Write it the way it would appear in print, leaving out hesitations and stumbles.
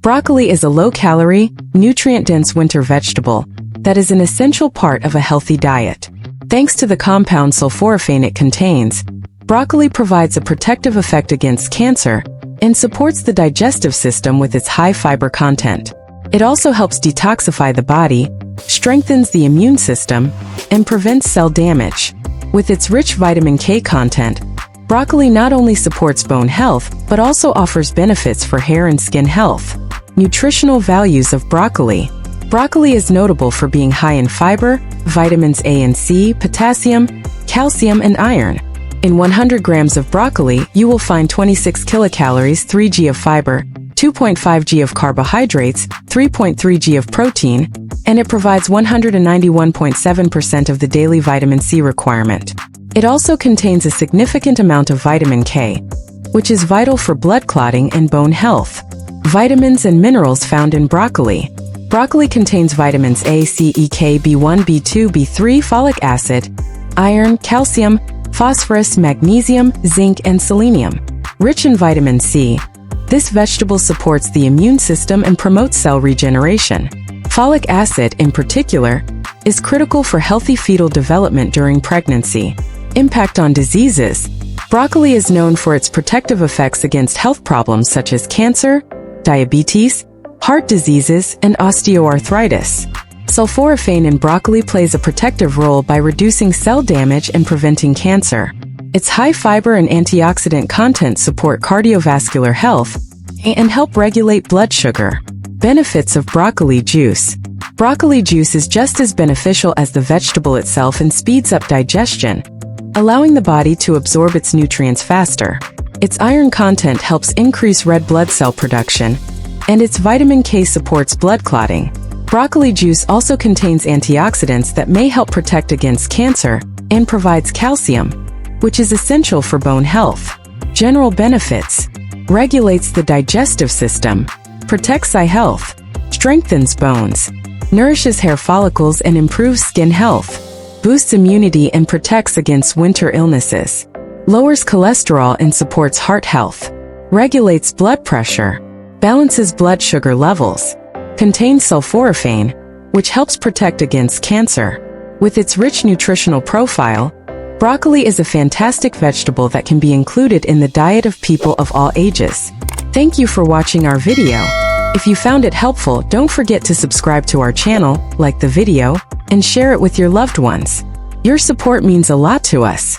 Broccoli is a low-calorie, nutrient-dense winter vegetable that is an essential part of a healthy diet. Thanks to the compound sulforaphane it contains, broccoli provides a protective effect against cancer and supports the digestive system with its high fiber content. It also helps detoxify the body, strengthens the immune system, and prevents cell damage. With its rich vitamin K content, broccoli not only supports bone health, but also offers benefits for hair and skin health. Nutritional values of broccoli. Broccoli is notable for being high in fiber, vitamins A and C, potassium, calcium, and iron. In 100 grams of broccoli, you will find 26 kilocalories, 3 g of fiber, 2.5 g of carbohydrates, 3.3 g of protein, and it provides 191.7% of the daily vitamin C requirement. It also contains a significant amount of vitamin K, which is vital for blood clotting and bone health. Vitamins and minerals found in broccoli. Broccoli contains vitamins A, C, E, K, B1, B2, B3, folic acid, iron, calcium, phosphorus, magnesium, zinc, and selenium. Rich in vitamin C, this vegetable supports the immune system and promotes cell regeneration. Folic acid, in particular, is critical for healthy fetal development during pregnancy. Impact on diseases. Broccoli is known for its protective effects against health problems such as cancer, diabetes, heart diseases, and osteoarthritis. Sulforaphane in broccoli plays a protective role by reducing cell damage and preventing cancer. Its high fiber and antioxidant content support cardiovascular health and help regulate blood sugar. Benefits of broccoli juice. Broccoli juice is just as beneficial as the vegetable itself and speeds up digestion, allowing the body to absorb its nutrients faster. Its iron content helps increase red blood cell production, and its vitamin K supports blood clotting. Broccoli juice also contains antioxidants that may help protect against cancer and provides calcium, which is essential for bone health. General benefits. Regulates the digestive system, protects eye health, strengthens bones, nourishes hair follicles and improves skin health, boosts immunity and protects against winter illnesses, lowers cholesterol and supports heart health, regulates blood pressure, balances blood sugar levels, contains sulforaphane, which helps protect against cancer. With its rich nutritional profile, broccoli is a fantastic vegetable that can be included in the diet of people of all ages. Thank you for watching our video. If you found it helpful, don't forget to subscribe to our channel, like the video, and share it with your loved ones. Your support means a lot to us.